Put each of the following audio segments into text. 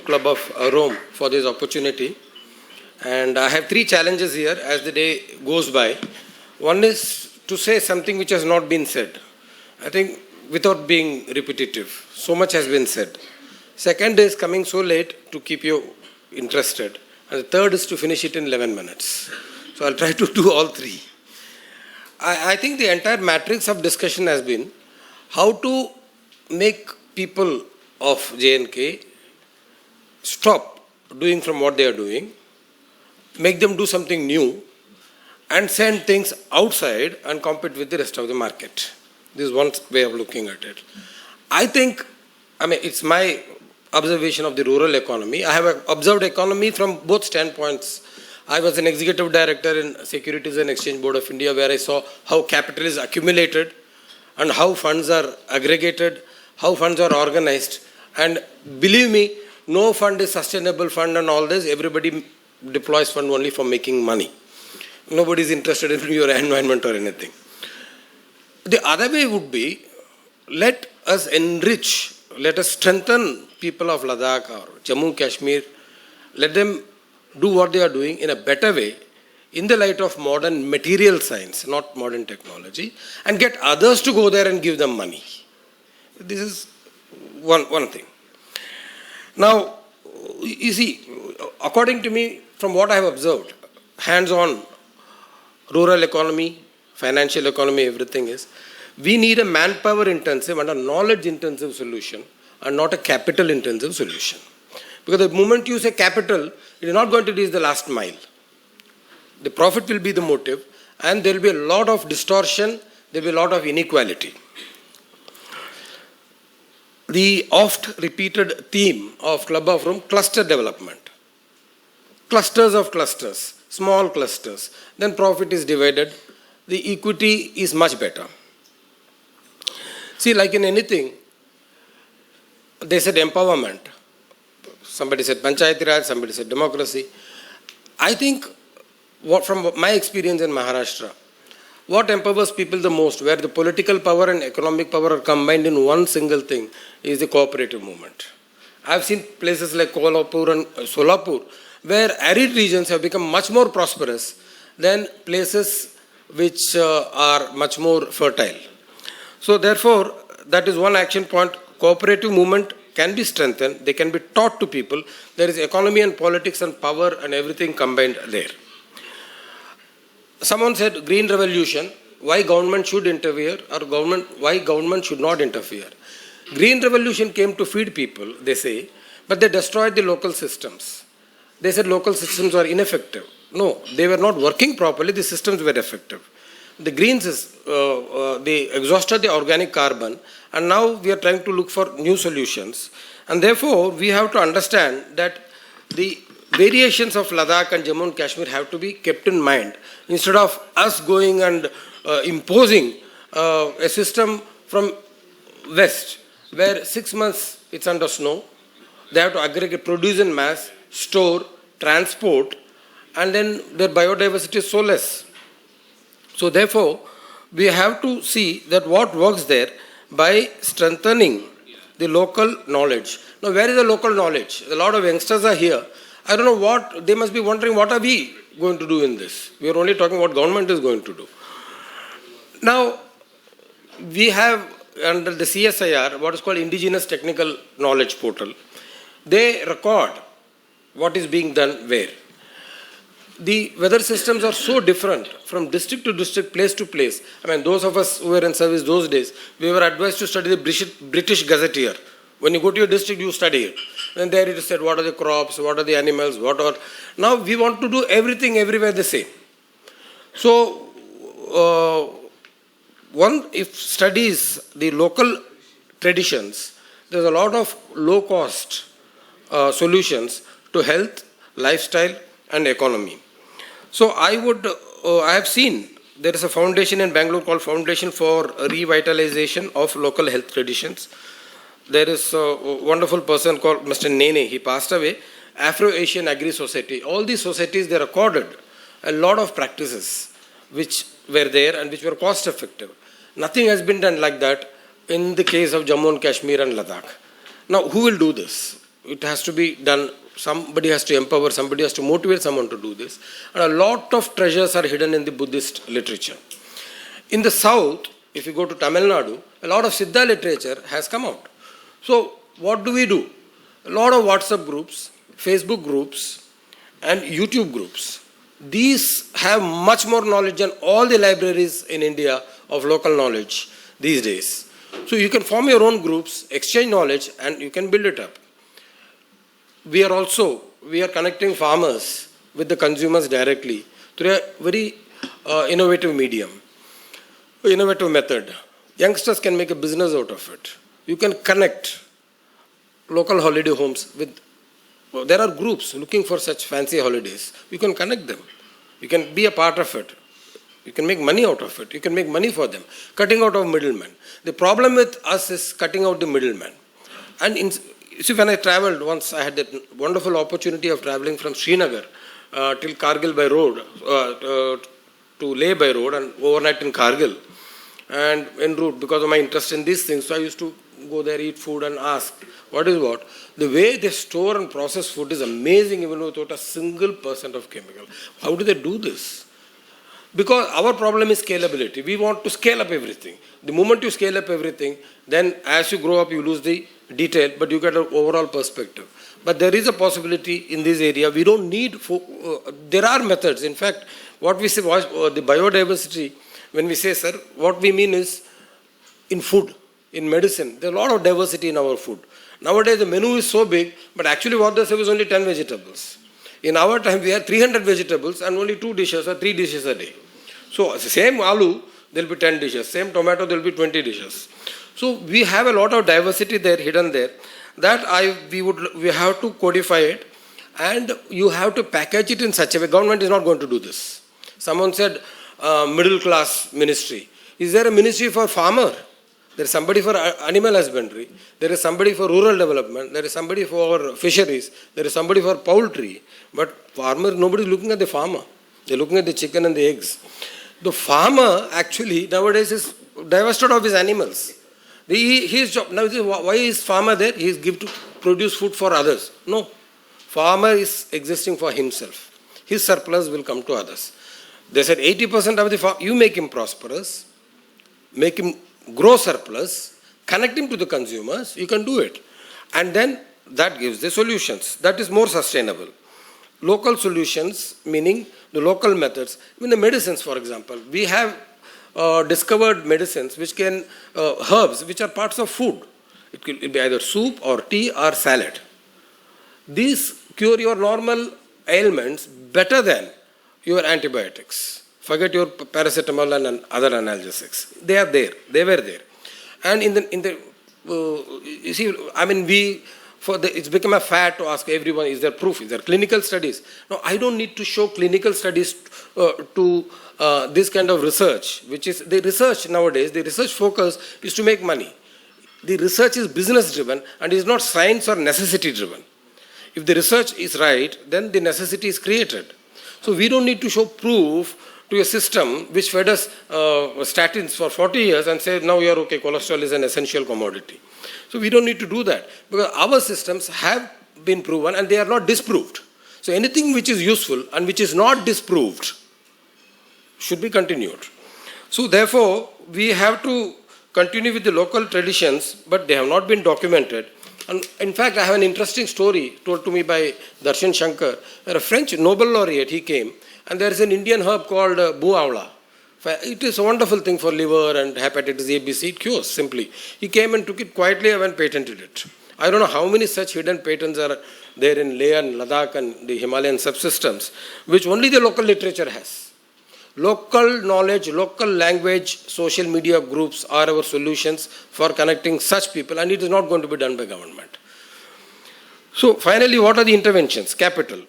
Club of Rome for this opportunity. And I have three challenges here as the day goes by. One is to say something which has not been said. I think without being repetitive, so much has been said. Second is coming so late to keep you interested. And the third is to finish it in 11 minutes. So I'll try to do all three. I think the entire matrix of discussion has been how to make people of J&K stop doing from what they are doing, make them do something new, and send things outside and compete with the rest of the market. This is one way of looking at it. I think, it's my observation of the rural economy. I have observed economy from both standpoints. I was an executive director in Securities and Exchange Board of India, where I saw how capital is accumulated and how funds are aggregated, how funds are organized. And believe me, no fund is sustainable fund and all this. Everybody deploys fund only for making money. Nobody is interested in your environment or anything. The other way would be, let us enrich, let us strengthen people of Ladakh or Jammu, Kashmir. Let them do what they are doing in a better way in the light of modern material science, not modern technology, and get others to go there and give them money. This is one thing. Now, you see, according to me, from what I have observed, hands-on rural economy, financial economy, everything is, we need a manpower-intensive and a knowledge-intensive solution and not a capital-intensive solution. Because the moment you say capital, it is not going to reach the last mile. The profit will be the motive, and there will be a lot of distortion, there will be a lot of inequality. The oft-repeated theme of Club of Rome, cluster development. Clusters of clusters, small clusters. Then profit is divided. The equity is much better. See, like in anything, they said empowerment. Somebody said Panchayati Raj, somebody said democracy. I think, from my experience in Maharashtra, what empowers people the most, where the political power and economic power are combined in one single thing, is the cooperative movement. I've seen places like Kolhapur and Solapur, where arid regions have become much more prosperous than places which are much more fertile. So therefore, that is one action point. Cooperative movement can be strengthened, they can be taught to people. There is economy and politics and power and everything combined there. Someone said green revolution, why government should interfere or why government should not interfere. Green revolution came to feed people, they say, but they destroyed the local systems. They said local systems are ineffective. No, they were not working properly, the systems were effective. The Greens, they exhausted the organic carbon, and now we are trying to look for new solutions. And therefore, we have to understand that the variations of Ladakh and Jammu and Kashmir have to be kept in mind. Instead of us going and imposing a system from west, where 6 months it's under snow, they have to aggregate, produce in mass, store, transport, and then their biodiversity is so less. So therefore, we have to see that what works there by strengthening the local knowledge. Now, where is the local knowledge? A lot of youngsters are here. I don't know what, they must be wondering, what are we going to do in this? We are only talking what government is going to do. Now, we have under the CSIR, what is called Indigenous Technical Knowledge Portal. They record what is being done where. The weather systems are so different from district to district, place to place. Those of us who were in service those days, we were advised to study the British Gazetteer. When you go to your district, you study it. And there it is said, what are the crops, what are the animals, what are... Now we want to do everything everywhere the same. So, one, if studies the local traditions, there's a lot of low-cost solutions to health, lifestyle, and economy. So I have seen there is a foundation in Bangalore called Foundation for Revitalization of Local Health Traditions. There is a wonderful person called Mr. Nene, he passed away, Afro-Asian Agri Society. All these societies, they recorded a lot of practices which were there and which were cost effective. Nothing has been done like that in the case of Jammu and Kashmir and Ladakh. Now, who will do this? it has to be done. Somebody has to empower, somebody has to motivate someone to do this. And a lot of treasures are hidden in the Buddhist literature. In the south, if you go to Tamil Nadu, a lot of Siddha literature has come out. So what do? A lot of WhatsApp groups, Facebook groups, and YouTube groups. These have much more knowledge than all the libraries in India of local knowledge these days. So you can form your own groups, exchange knowledge, and you can build it up. We are connecting farmers with the consumers directly through a very innovative medium, innovative method. Youngsters can make a business out of it. You can connect local holiday homes with, there are groups looking for such fancy holidays. You can connect them. You can be a part of it. You can make money out of it. You can make money for them. Cutting out of middlemen. The problem with us is cutting out the middlemen. And see, when I traveled once, I had that wonderful opportunity of traveling from Srinagar till Kargil by road, to Leh by road, and overnight in Kargil. And en route, because of my interest in these things, so I used to go there, eat food, and ask, what is what? The way they store and process food is amazing, even without a single % of chemical. How do they do this? Because our problem is scalability. We want to scale up everything. The moment you scale up everything, then as you grow up, you lose the detail, but you get an overall perspective. But there is a possibility in this area. We don't need, there are methods. In fact, what we say, the biodiversity, when we say, sir, what we mean is in food, in medicine, there's a lot of diversity in our food. Nowadays, the menu is so big, but actually what they serve is only 10 vegetables. In our time, we had 300 vegetables and only 2 dishes or 3 dishes a day. So, same aloo, there will be 10 dishes. Same tomato, there will be 20 dishes. So, we have a lot of diversity there, hidden there, that we have to codify it, and you have to package it in such a way. Government is not going to do this. Someone said, middle class ministry. Is there a ministry for farmer? There is somebody for animal husbandry. There is somebody for rural development. There is somebody for fisheries. There is somebody for poultry. But farmer, nobody is looking at the farmer. They are looking at the chicken and the eggs. The farmer actually nowadays is divested of his animals. His job, now why is farmer there? He is given to produce food for others. No. Farmer is existing for himself. His surplus will come to others. They said 80% of the farm, you make him prosperous, make him grow surplus, connect him to the consumers, you can do it. And then that gives the solutions. That is more sustainable. Local solutions, meaning the local methods. In the medicines, for example, we have discovered medicines which can, herbs which are parts of food. It will be either soup or tea or salad. These cure your normal ailments better than your antibiotics. Forget your paracetamol and other analgesics. They are there. They were there. And you see, I mean, it's become a fad to ask everyone, is there proof? Is there clinical studies? No, I don't need to show clinical studies to this kind of research, which is the research nowadays. The research focus is to make money. The research is business driven and is not science or necessity driven. If the research is right, then the necessity is created. So we don't need to show proof to a system which fed us statins for 40 years and said, now you are okay, cholesterol is an essential commodity. So we don't need to do that because our systems have been proven and they are not disproved. So anything which is useful and which is not disproved should be continued. So therefore, we have to continue with the local traditions, but they have not been documented. And in fact, I have an interesting story told to me by Darshan Shankar, where a French Nobel laureate, he came, and there is an Indian herb called Buawla. It is a wonderful thing for liver and hepatitis A, B, C, it cures simply. He came and took it quietly and patented it. I don't know how many such hidden patents are there in Leh and Ladakh and the Himalayan subsystems, which only the local literature has. Local knowledge, local language, social media groups are our solutions for connecting such people, and it is not going to be done by government. So finally, what are the interventions? Capital.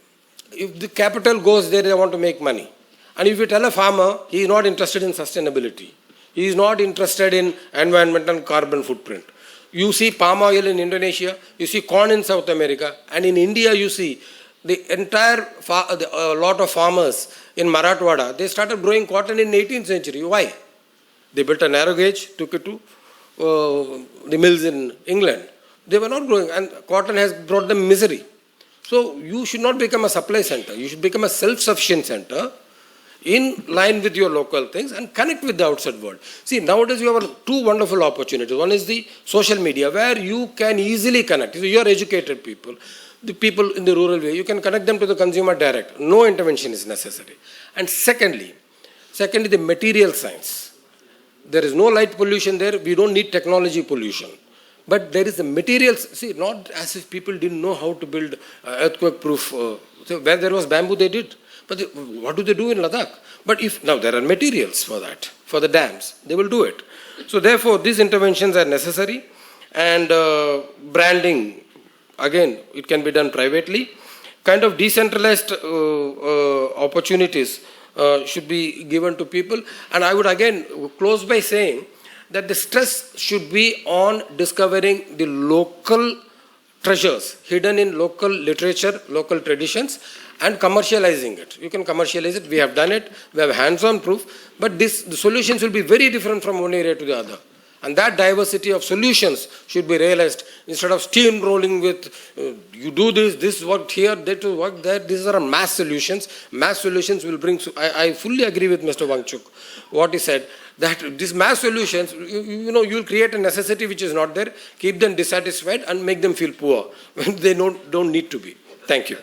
If the capital goes there, they want to make money. And if you tell a farmer, he is not interested in sustainability. He is not interested in environment and carbon footprint. You see palm oil in Indonesia, you see corn in South America, and in India you see the entire lot of farmers in Marathwada, they started growing cotton in 18th century. Why? They built a narrow gauge, took it to the mills in England, They were not growing, and cotton has brought them misery. So you should not become a supply center. You should become a self-sufficient center in line with your local things and connect with the outside world. See, nowadays you have two wonderful opportunities. One is the social media, where you can easily connect. You are educated people, the people in the rural way, you can connect them to the consumer direct. No intervention is necessary. And secondly, the material science. There is no light pollution there. We don't need technology pollution. But there is the materials. See, not as if people didn't know how to build earthquake-proof. So where there was bamboo, they did. But what do they do in Ladakh? But if now there are materials for that, for the dams, they will do it. So therefore, these interventions are necessary. And branding, again, it can be done privately. Kind of decentralized opportunities should be given to people. And I would again close by saying that the stress should be on discovering the local treasures hidden in local literature, local traditions, and commercializing it. You can commercialize it. We have done it. We have hands-on proof. But the solutions will be very different from one area to the other. And that diversity of solutions should be realized instead of steamrolling with you do this worked here, that worked there. These are mass solutions. Mass solutions will bring. I fully agree with Mr. Wangchuk, what he said, that these mass solutions, you will create a necessity which is not there, keep them dissatisfied and make them feel poor when they don't need to be. Thank you.